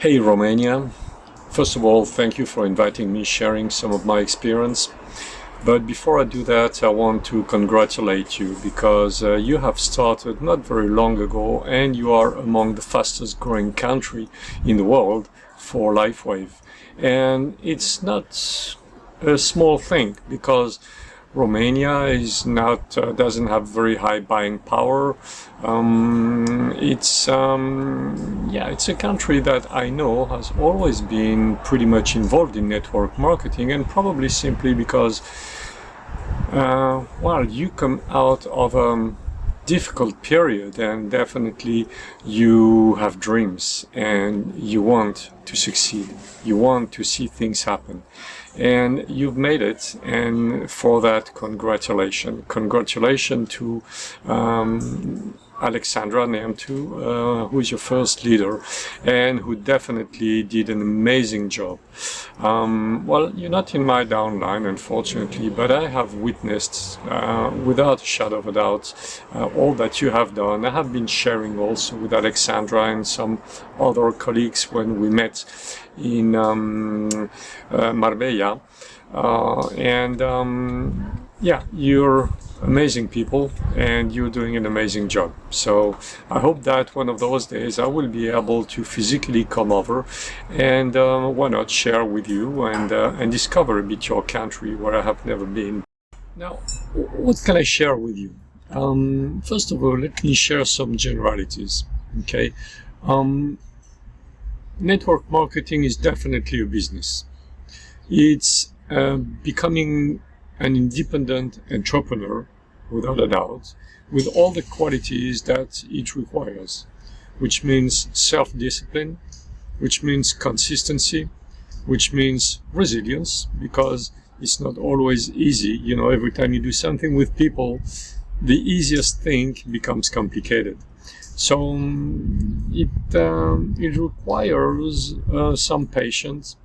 Hey Romania, first of all, thank you for inviting me, sharing some of my experience. But before I do that, I want to congratulate you because you have started not very long ago and you are among the fastest growing country in the world for LifeWave. And it's not a small thing because Romania is not doesn't have very high buying power. It's a country that I know has always been pretty much involved in network marketing, and probably simply because you come out of a difficult period and definitely you have dreams and you want to succeed. You want to see things happen. And you've made it, and for that, congratulations. Congratulations to Alexandra Neamtu, who is your first leader and who definitely did an amazing job. You're not in my downline, unfortunately, but I have witnessed, without a shadow of a doubt, all that you have done. I have been sharing also with Alexandra and some other colleagues when we met in Marbella. You're amazing people and you're doing an amazing job. So I hope that one of those days I will be able to physically come over and why not share with you and discover a bit your country where I have never been. Now, what can I share with you? First of all, let me share some generalities. Okay. Network marketing is definitely a business. It's becoming an independent entrepreneur, without a doubt, with all the qualities that it requires, which means self-discipline, which means consistency, which means resilience, because it's not always easy. You know, every time you do something with people, the easiest thing becomes complicated. So it requires some patience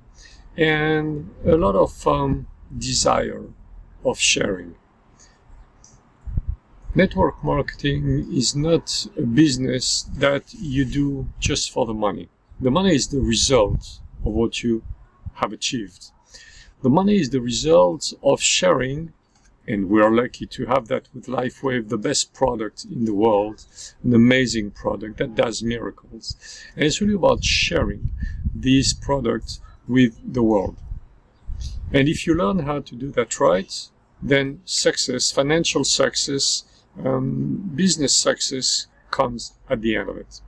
and a lot of desire of sharing. Network marketing is not a business that you do just for the money. The money is the result of what you have achieved. The money is the result of sharing, and we are lucky to have that with LifeWave, the best product in the world, an amazing product that does miracles. And it's really about sharing these products with the world. And if you learn how to do that right, then success, financial success, business success comes at the end of it.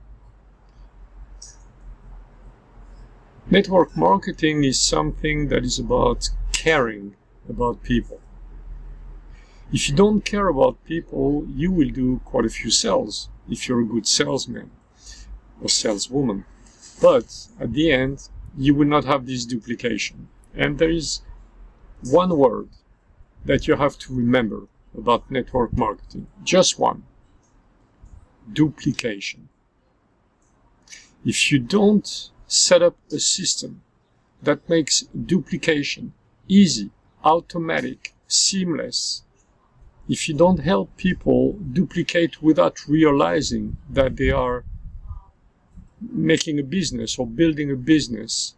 Network marketing is something that is about caring about people. If you don't care about people, you will do quite a few sales if you're a good salesman or saleswoman. But at the end, you will not have this duplication. And there is one word that you have to remember about network marketing. Just one. Duplication. If you don't set up a system that makes duplication easy, automatic, seamless, if you don't help people duplicate without realizing that they are making a business or building a business,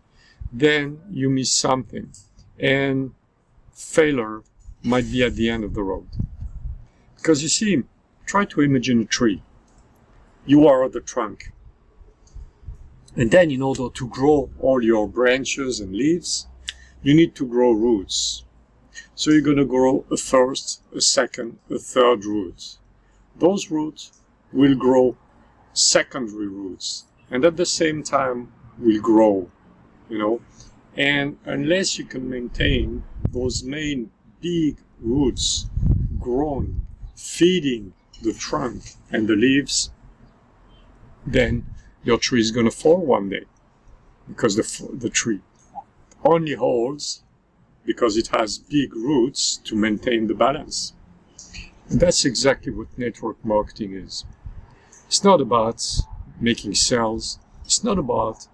then you miss something. And failure might be at the end of the road. Because you see, try to imagine a tree. You are at the trunk. And then in order to grow all your branches and leaves, you need to grow roots. So you're going to grow a first, a second, a third root. Those roots will grow secondary roots. And at the same time will grow, And unless you can maintain those main big roots growing, feeding the trunk and the leaves, then your tree is going to fall one day, because the tree only holds because it has big roots to maintain the balance. And that's exactly what network marketing is. It's not about making sales. It's not about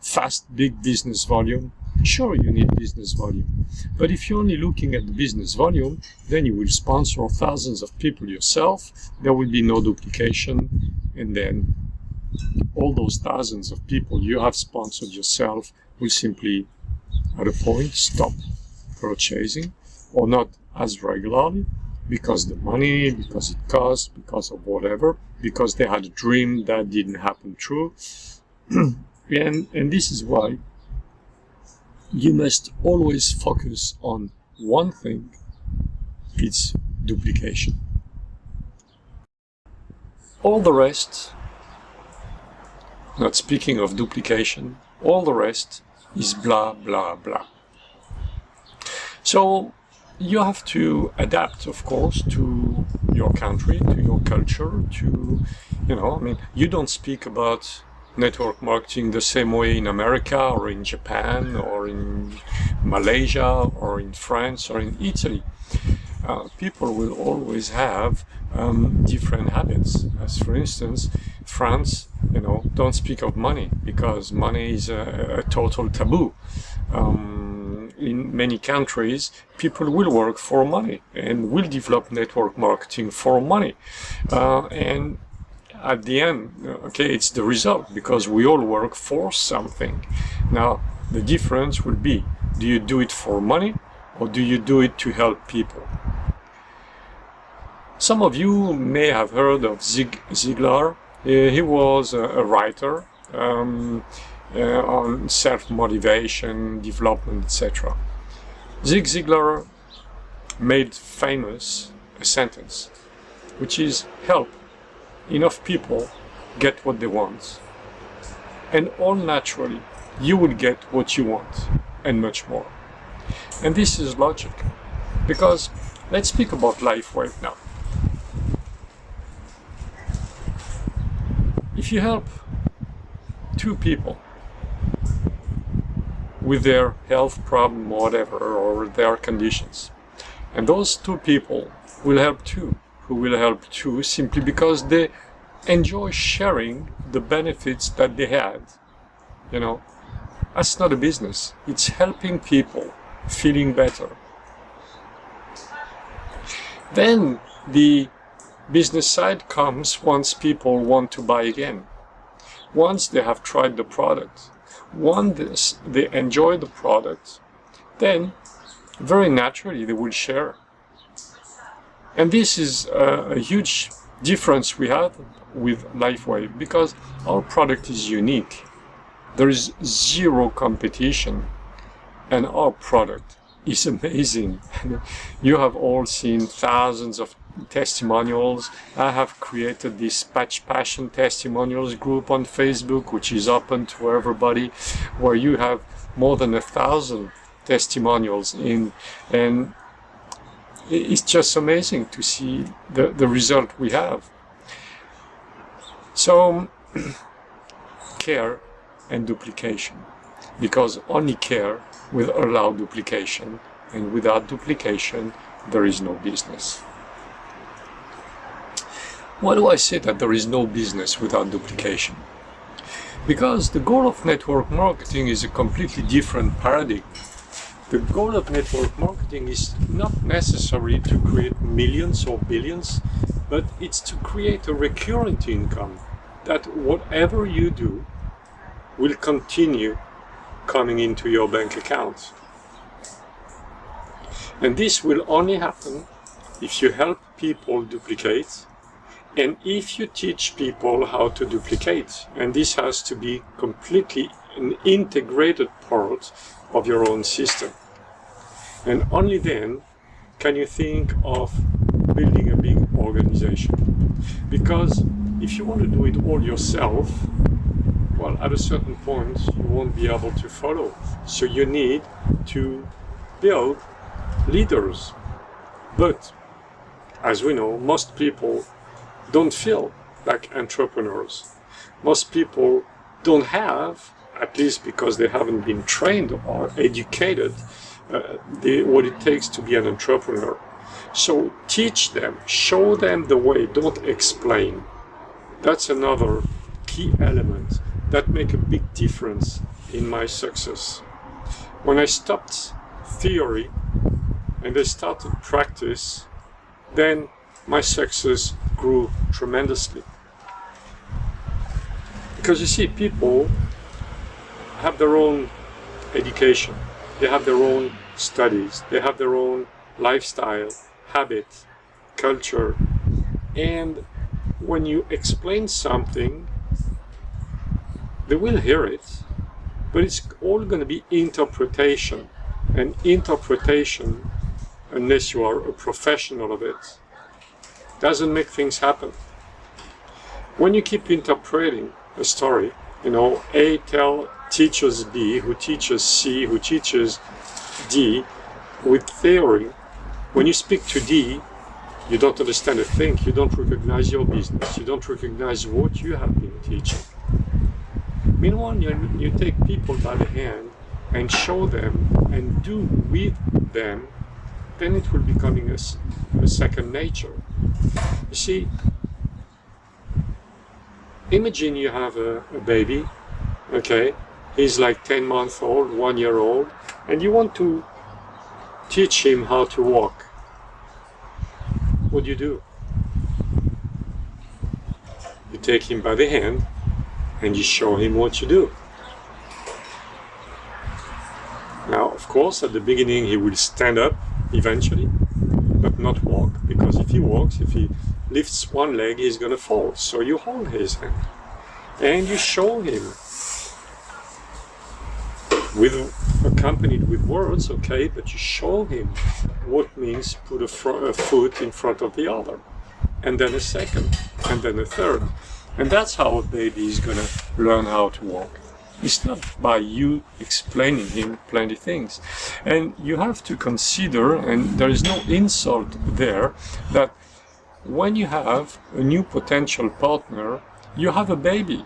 fast, big business volume. Sure, you need business volume. But if you're only looking at the business volume, then you will sponsor thousands of people yourself. There will be no duplication. And then all those thousands of people you have sponsored yourself will simply, at a point, stop purchasing, or not as regularly, because the money, because it costs, because of whatever, because they had a dream that didn't happen true. And this is why you must always focus on one thing: it's duplication. All the rest, not speaking of duplication, all the rest is blah, blah, blah. So you have to adapt, of course, to your country, to your culture, to, you don't speak about network marketing the same way in America or in Japan or in Malaysia or in France or in Italy. People will always have different habits. As for instance, France, don't speak of money, because money is a total taboo. In many countries, people will work for money and will develop network marketing for money. And at the end, it's the result, because we all work for something. Now, the difference will be, do you do it for money or do you do it to help people? Some of you may have heard of Zig Ziglar. He was a writer on self-motivation, development, etc. Zig Ziglar made famous a sentence, which is, help enough people get what they want, and all naturally you will get what you want and much more. And this is logic, because let's speak about LifeWave now. If you help two people with their health problem, whatever, or their conditions, and those two people will help two, who will help two simply because they enjoy sharing the benefits that they had. That's not a business. It's helping people feeling better. Then the business side comes once people want to buy again. Once they have tried the product, once they enjoy the product, then very naturally they will share. And this is a huge difference we have with LifeWave, because our product is unique. There is zero competition, and our product is amazing. You have all seen thousands of testimonials. I have created this Patch Passion testimonials group on Facebook, which is open to everybody, where you have more than 1,000 testimonials in, and it's just amazing to see the result we have. So care and duplication, because only care will allow duplication, and without duplication there is no business. Why do I say that there is no business without duplication? Because the goal of network marketing is a completely different paradigm. The goal of network marketing is not necessarily to create millions or billions, but it's to create a recurrent income, that whatever you do will continue coming into your bank account. And this will only happen if you help people duplicate, and if you teach people how to duplicate. And this has to be completely an integrated part of your own system. And only then can you think of building a big organization. Because if you want to do it all yourself, well, at a certain point you won't be able to follow. So you need to build leaders. But as we know, most people don't feel like entrepreneurs. Most people don't have, at least because they haven't been trained or educated, what it takes to be an entrepreneur. So teach them, show them the way, don't explain. That's another key element that make a big difference in my success. When I stopped theory and I started practice, then my success grew tremendously. Because you see, people have their own education, they have their own studies, they have their own lifestyle, habit, culture, and when you explain something, they will hear it, but it's all going to be interpretation, and interpretation, unless you are a professional of it, doesn't make things happen. When you keep interpreting a story, you know, A teaches B, who teaches C, who teaches D, with theory, when you speak to D, you don't understand a thing, you don't recognize your business, you don't recognize what you have been teaching. Meanwhile, you take people by the hand and show them and do with them, then it will become a second nature. You see, imagine you have a baby, okay, he's like 10 months old, 1 year old, and you want to teach him how to walk. What do? You take him by the hand and you show him what you do. Now, of course, at the beginning he will stand up eventually, but not walk, because if he walks, if he lifts one leg, he's gonna fall. So you hold his hand and you show him, accompanied with words, okay, but you show him what means put a foot in front of the other, and then a second, and then a third. And that's how a baby is gonna learn how to walk. It's not by you explaining him plenty things. And you have to consider, and there is no insult there, that when you have a new potential partner, you have a baby.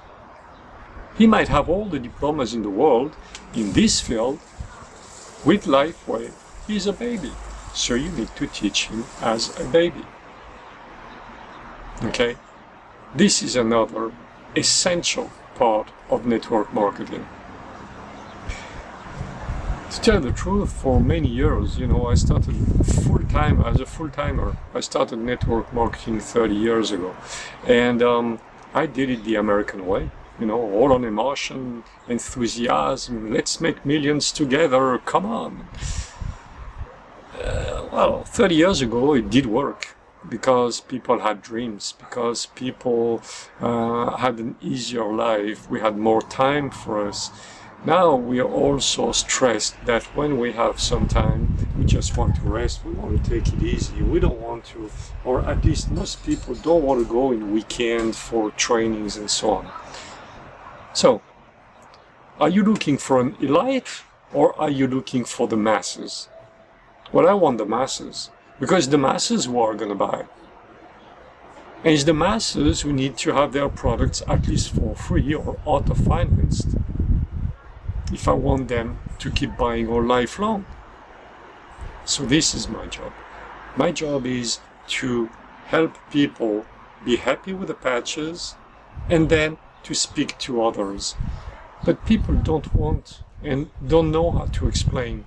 He might have all the diplomas in the world in this field. With Lifeway, he's a baby. So you need to teach him as a baby. Okay? This is another essential part of network marketing. To tell the truth, for many years, you know, I started as a full-timer. I started network marketing 30 years ago. And I did it the American way. You know, all on emotion, enthusiasm, let's make millions together, come on. Well, 30 years ago it did work, because people had dreams, because people had an easier life, we had more time for us. Now we are all so stressed that when we have some time, we just want to rest, we want to take it easy, we don't want to, or at least most people don't want to go in weekend for trainings and so on. So, are you looking for an elite, or are you looking for the masses? Well, I want the masses, because the masses who are going to buy. And it's the masses who need to have their products at least for free or auto-financed, if I want them to keep buying all life long. So this is my job. My job is to help people be happy with the patches, and then to speak to others. But people don't want and don't know how to explain,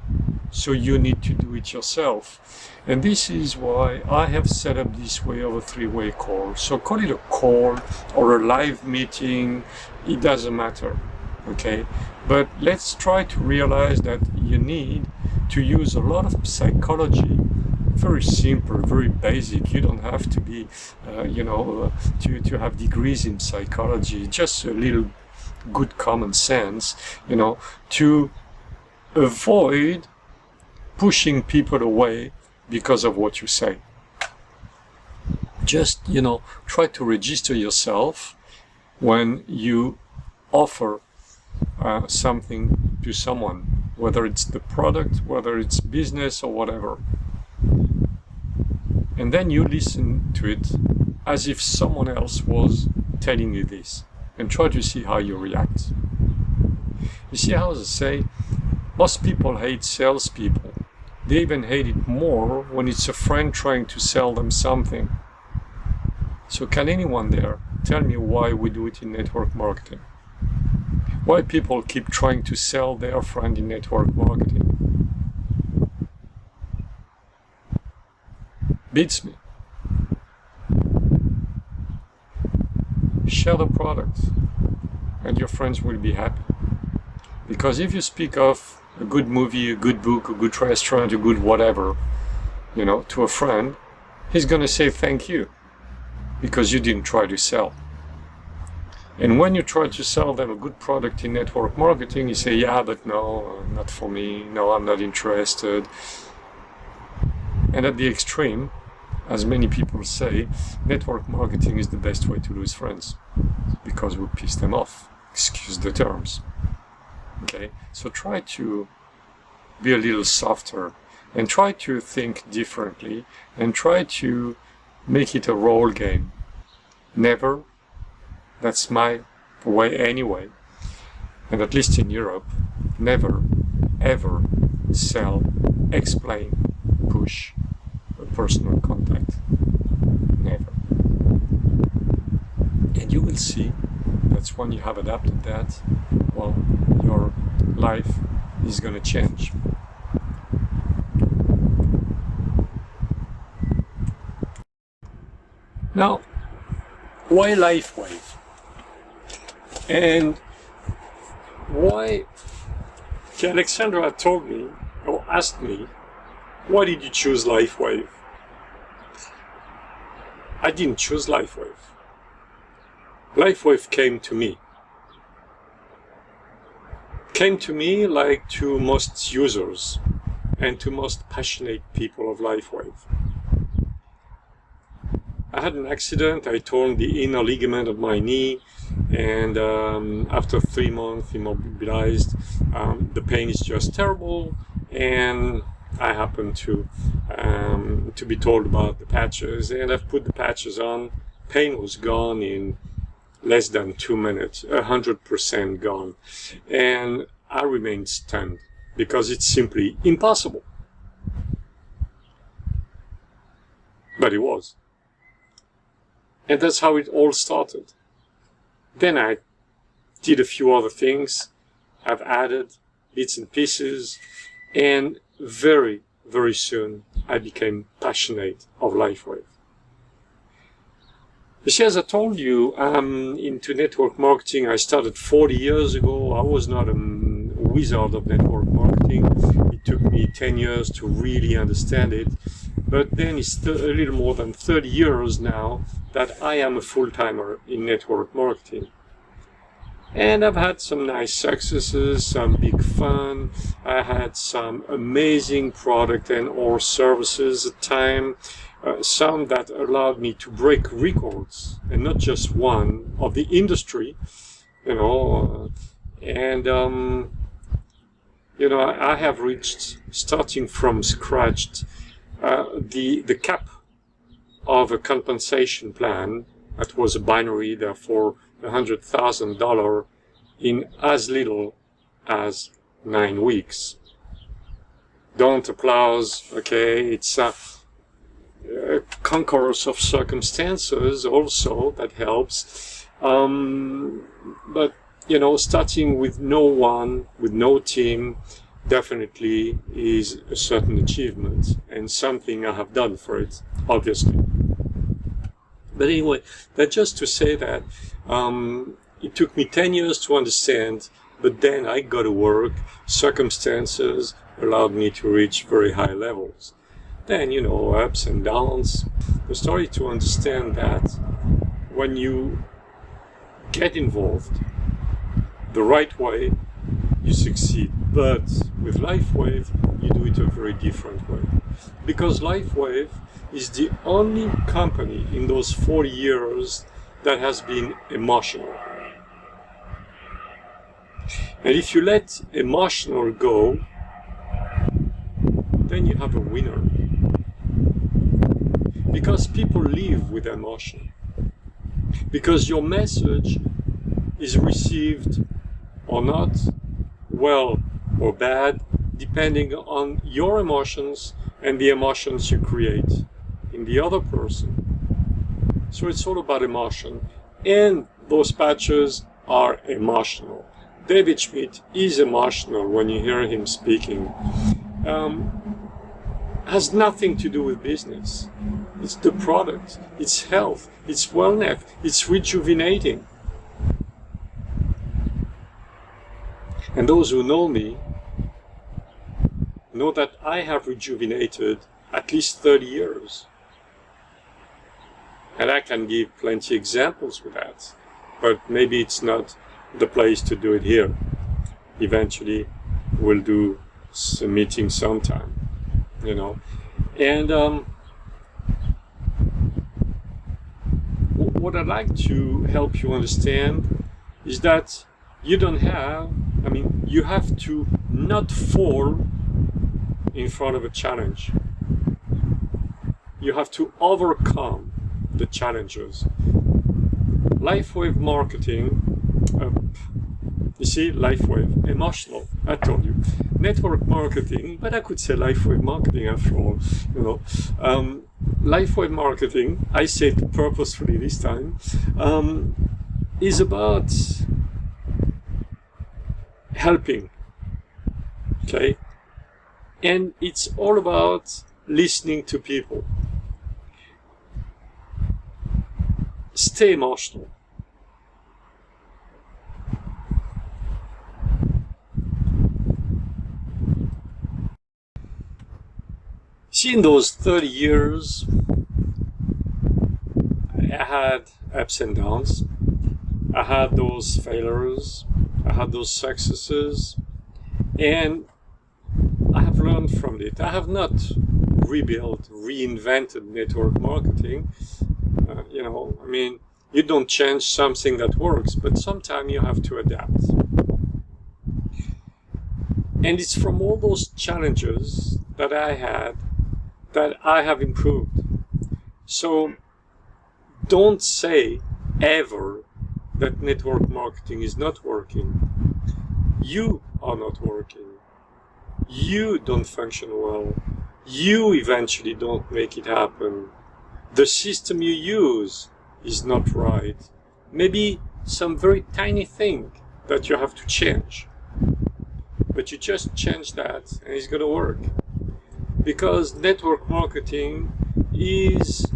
so you need to do it yourself. And this is why I have set up this way of a three-way call. So call it a call or a live meeting, it doesn't matter, okay? But let's try to realize that you need to use a lot of psychology. Very simple, very basic. You don't have to be, to have degrees in psychology. Just a little good common sense, to avoid pushing people away because of what you say. Just, try to register yourself when you offer something to someone, whether it's the product, whether it's business or whatever. And then you listen to it as if someone else was telling you this, and try to see how you react. You see how I say, most people hate salespeople. They even hate it more when it's a friend trying to sell them something. So can anyone there tell me why we do it in network marketing? Why people keep trying to sell their friend in network marketing? Beats me. Share the product. and your friends will be happy. Because if you speak of a good movie, a good book, a good restaurant, a good whatever, you know, to a friend, he's going to say thank you because you didn't try to sell. And when you try to sell them a good product in network marketing, you say, yeah, but no, not for me. No, I'm not interested. And at the extreme, as many people say, network marketing is the best way to lose friends because we piss them off. Excuse the terms. Okay, so try to be a little softer and try to think differently and try to make it a role game. Never, that's my way anyway, and at least in Europe, never, ever sell, explain, push a personal contact. Never. And you will see that's when you have adapted that, well, your life is going to change. Now, why LifeWave? And why? Alexandra told me, or asked me, why did you choose LifeWave? I didn't choose LifeWave. LifeWave came to me. Came to me like to most users and to most passionate people of LifeWave. I had an accident. I torn the inner ligament of my knee, and after 3 months immobilized, the pain is just terrible, and I happened to be told about the patches, and I've put the patches on. Pain was gone in less than 2 minutes, 100% gone, and I remained stunned because it's simply impossible. But it was. And that's how it all started. Then I did a few other things. I've added bits and pieces, and very, very soon I became passionate of LifeWave. You see, as I told you, I'm into network marketing. I started 40 years ago. I was not a wizard of network marketing. It took me 10 years to really understand it. But then it's a little more than 30 years now that I am a full-timer in network marketing. And I've had some nice successes, some big fun. I had some amazing product and or services at time, some that allowed me to break records, and not just one, of the industry, you know. I have reached, starting from scratch, the cap of a compensation plan that was a binary, therefore $100,000 in as little as 9 weeks. Don't applause, okay? It's a concourse of circumstances also that helps. But, you know, starting with no one, with no team, definitely is a certain achievement and something I have done for it, obviously. But anyway, that's just to say that it took me 10 years to understand, but then I got to work. Circumstances allowed me to reach very high levels. Then, you know, ups and downs. I started to understand that when you get involved the right way, you succeed. But with LifeWave, you do it a very different way. Because LifeWave is the only company in those 40 years that has been emotional. And if you let emotional go, then you have a winner. Because people live with emotion. Because your message is received or not, well or bad, depending on your emotions and the emotions you create in the other person. So it's all about emotion, and those patches are emotional. David Schmidt is emotional when you hear him speaking. Has nothing to do with business. It's the product, it's health, it's wellness, it's rejuvenating. And those who know me know that I have rejuvenated at least 30 years. And I can give plenty examples with that, but maybe it's not the place to do it here. Eventually, we'll do a meeting sometime, you know. And what I'd like to help you understand is that you don't have, you have to not fall in front of a challenge. You have to overcome the challenges. LifeWave marketing, you see, LifeWave, emotional, I told you. Network marketing, but I could say LifeWave marketing after all, you know. LifeWave marketing, I say it purposefully this time, is about helping, okay? And it's all about listening to people. Stay emotional. See, in those 30 years, I had ups and downs. I had those failures. I had those successes. And I have learned from it. I have not rebuilt, reinvented network marketing. You don't change something that works, but sometimes you have to adapt. And it's from all those challenges that I had that I have improved. So don't say ever that network marketing is not working. You are not working. You don't function well. You eventually don't make it happen. The system you use is not right. Maybe some very tiny thing that you have to change. But you just change that and it's going to work. Because network marketing is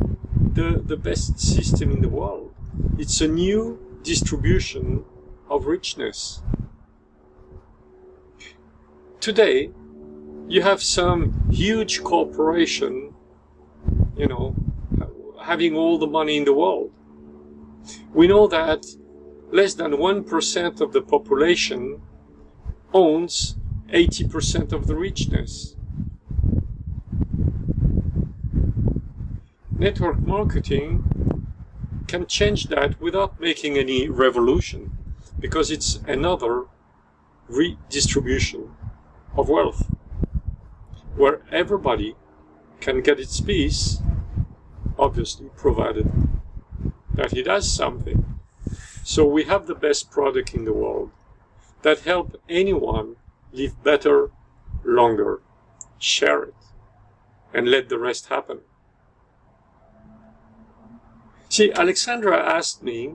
the best system in the world. It's a new distribution of richness. Today, you have some huge corporation, having all the money in the world. We know that less than 1% of the population owns 80% of the richness. Network marketing can change that without making any revolution, because it's another redistribution of wealth, where everybody can get its piece, obviously provided that he does something. So we have the best product in the world that help anyone live better, longer. Share it and let the rest happen. See, Alexandra asked me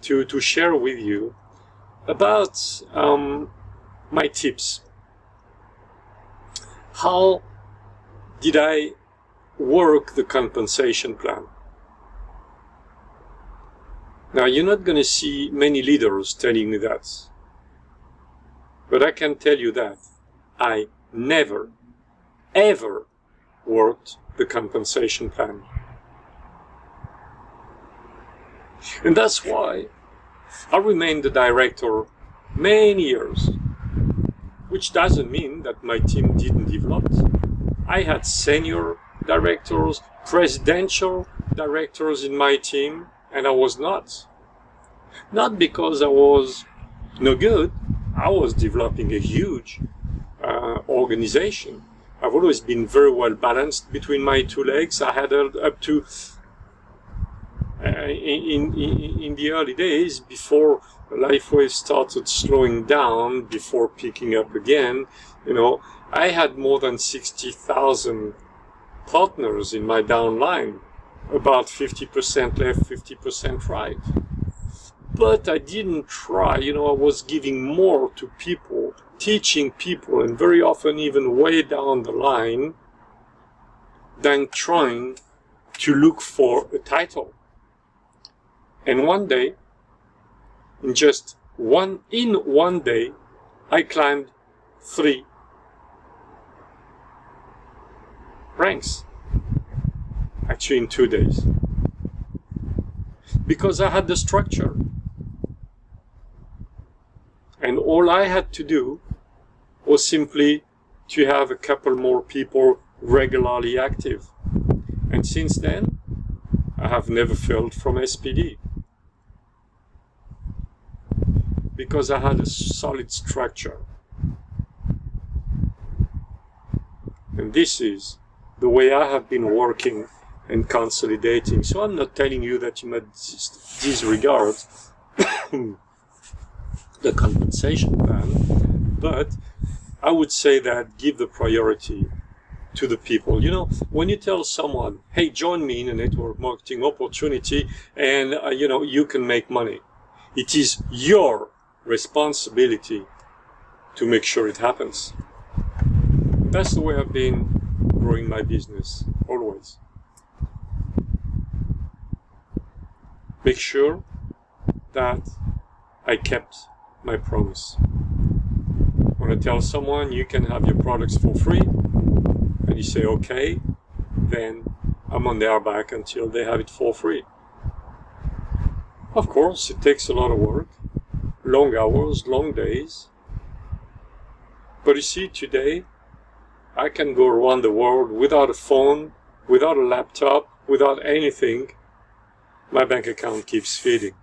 to share with you about my tips. How did I work the compensation plan? Now, you're not going to see many leaders telling you that. But I can tell you that I never, ever worked the compensation plan. And that's why I remained the director many years, which doesn't mean that my team didn't develop. I had senior directors, presidential directors in my team, and I was not. Not because I was no good. I was developing a huge organization. I've always been very well balanced between my two legs. I had up to in the early days, before LifeWave started slowing down, before picking up again, I had more than 60,000 partners in my downline, about 50% left, 50% right. But I didn't try, I was giving more to people, teaching people, and very often even way down the line, than trying to look for a title. And one day, in one day, I climbed 3 ranks, actually in 2 days, because I had the structure. And all I had to do was simply to have a couple more people regularly active. And since then, I have never failed from SPD. Because I had a solid structure. And this is the way I have been working and consolidating. So I'm not telling you that you must disregard the compensation plan, but I would say that give the priority to the people. You know, when you tell someone, hey, join me in a network marketing opportunity and you know, you can make money, it is your responsibility to make sure it happens. That's the way I've been growing my business, always. Make sure that I kept my promise. When I tell someone you can have your products for free, and you say okay, then I'm on their back until they have it for free. Of course, it takes a lot of work, long hours, long days. But you see, today, I can go around the world without a phone, without a laptop, without anything. My bank account keeps feeding.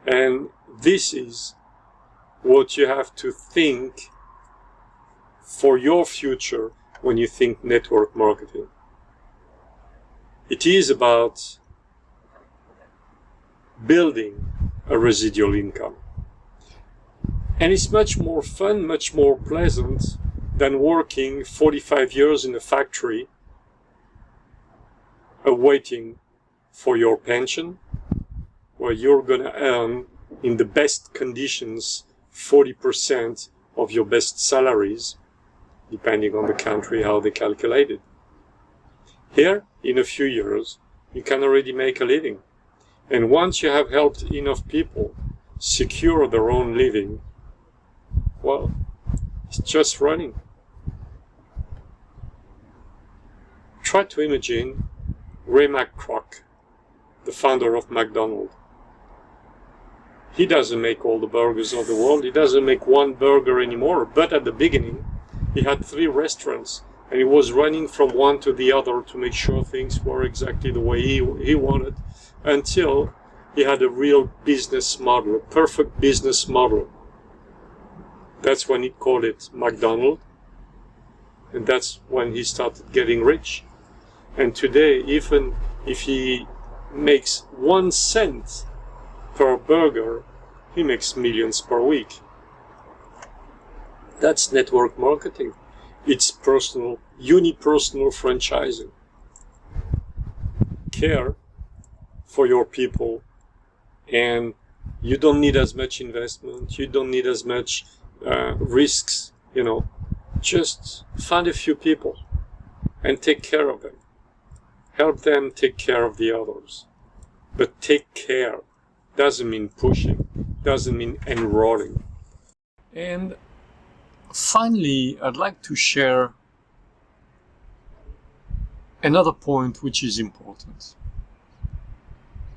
And this is what you have to think for your future when you think network marketing. It is about building a residual income. And it's much more fun, much more pleasant than working 45 years in a factory awaiting for your pension, where you're going to earn in the best conditions 40% of your best salaries, depending on the country how they calculate it. Here, in a few years, you can already make a living. And once you have helped enough people secure their own living, well, it's just running. Try to imagine Ray McCrock, the founder of McDonald's. He doesn't make all the burgers of the world. He doesn't make one burger anymore. But at the beginning, he had 3 restaurants. And he was running from one to the other to make sure things were exactly the way he wanted, until he had a real business model, a perfect business model. That's when he called it McDonald's. And that's when he started getting rich. And today, even if he makes 1 cent per burger, he makes millions per week. That's network marketing. It's personal, unipersonal franchising. Care for your people, and you don't need as much investment, you don't need as much risks, you know. Just find a few people and take care of them. Help them take care of the others. But take care doesn't mean pushing, doesn't mean enrolling. And finally, I'd like to share another point which is important.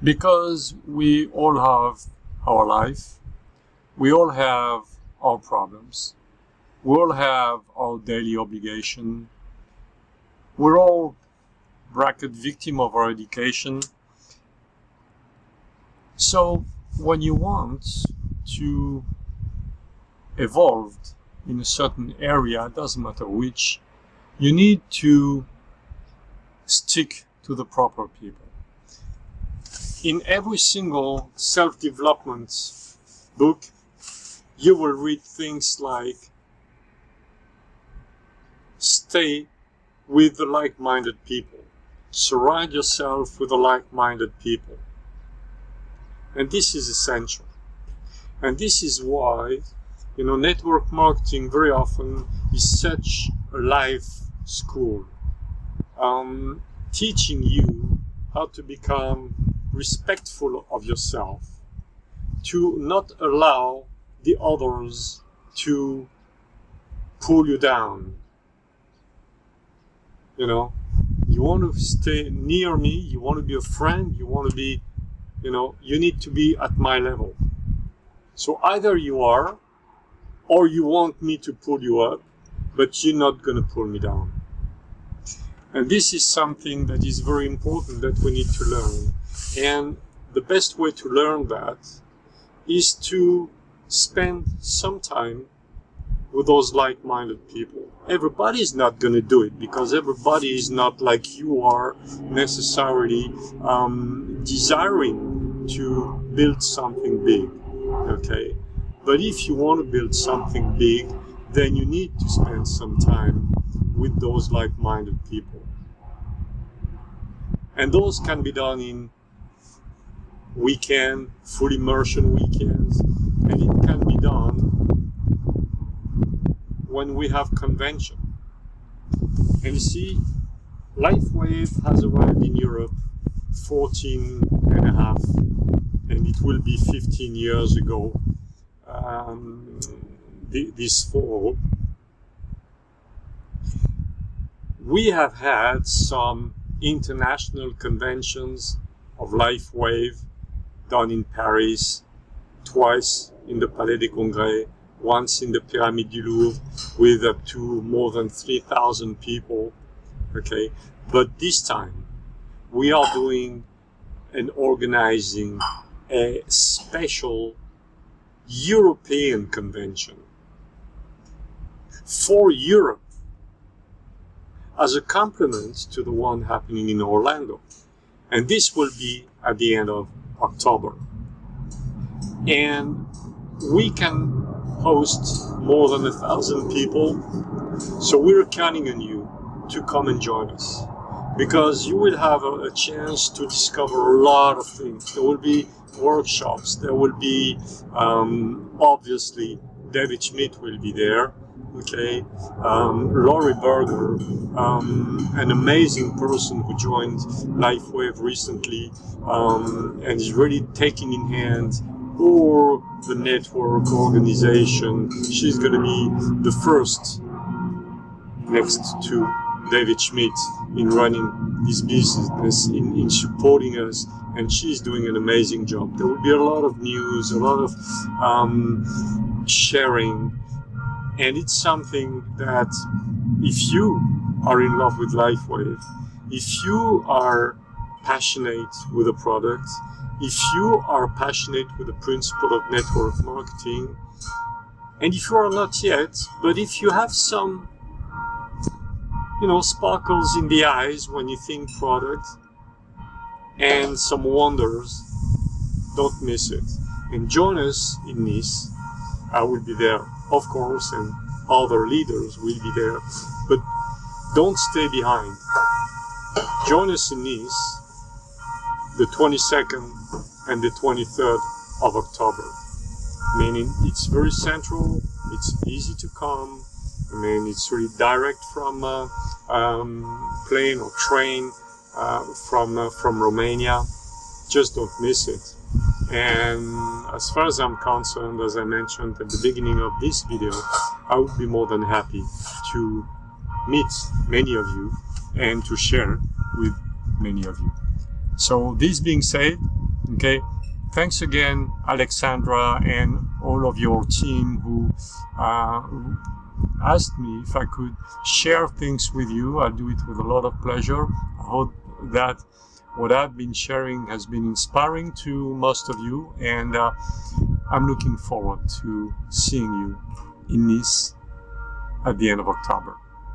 Because we all have our life, we all have our problems, we all have our daily obligation, we're all victim of our education. So when you want to evolve in a certain area, it doesn't matter which, you need to stick to the proper people. In every single self-development book, you will read things like, stay with the like-minded people. Surround yourself with the like-minded people. And this is essential. And this is why, you know, network marketing very often is such a life school. Teaching you how to become respectful of yourself, to not allow the others to pull you down. You know, you want to stay near me, you want to be a friend, you want to be, you know, you need to be at my level. So either you are, or you want me to pull you up, but you're not going to pull me down. And this is something that is very important that we need to learn. And the best way to learn that is to spend some time with those like-minded people. Everybody is not going to do it, because everybody is not like you are necessarily desiring to build something big, okay? But if you want to build something big, then you need to spend some time with those like-minded people. And those can be done in weekend, full immersion weekends, and it can be done when we have convention. And you see, LifeWave has arrived in Europe 14 and a half, and it will be 15 years ago this fall. We have had some international conventions of LifeWave done in Paris, twice in the Palais des Congrès, once in the Pyramide du Louvre, with up to more than 3,000 people, okay? But this time, we are doing and organizing a special European convention for Europe, as a complement to the one happening in Orlando. And this will be at the end of October. And we can host more than 1,000 people. So we're counting on you to come and join us, because you will have a chance to discover a lot of things. There will be workshops, there will be, obviously, David Schmidt will be there. Okay, Laurie Berger, an amazing person who joined LifeWave recently, and is really taking in hand all the network organization. She's going to be the first, next to David Schmidt, in running this business, in supporting us, and she's doing an amazing job. There will be a lot of news, a lot of sharing. And it's something that, if you are in love with LifeWave, if you are passionate with a product, if you are passionate with the principle of network marketing, and if you are not yet, but if you have some, you know, sparkles in the eyes when you think product, and some wonders, don't miss it. And join us in Nice. I will be there, of course, and other leaders will be there, but don't stay behind. Join us in Nice the 22nd and the 23rd of October. Meaning it's very central, it's easy to come. I mean, it's really direct from plane or train from Romania. Just don't miss it. And as far as I'm concerned, as I mentioned at the beginning of this video, I would be more than happy to meet many of you and to share with many of you. So this being said, okay, thanks again, Alexandra, and all of your team who asked me if I could share things with you. I'll do it with a lot of pleasure. I hope that what I've been sharing has been inspiring to most of you, and I'm looking forward to seeing you in Nice at the end of October.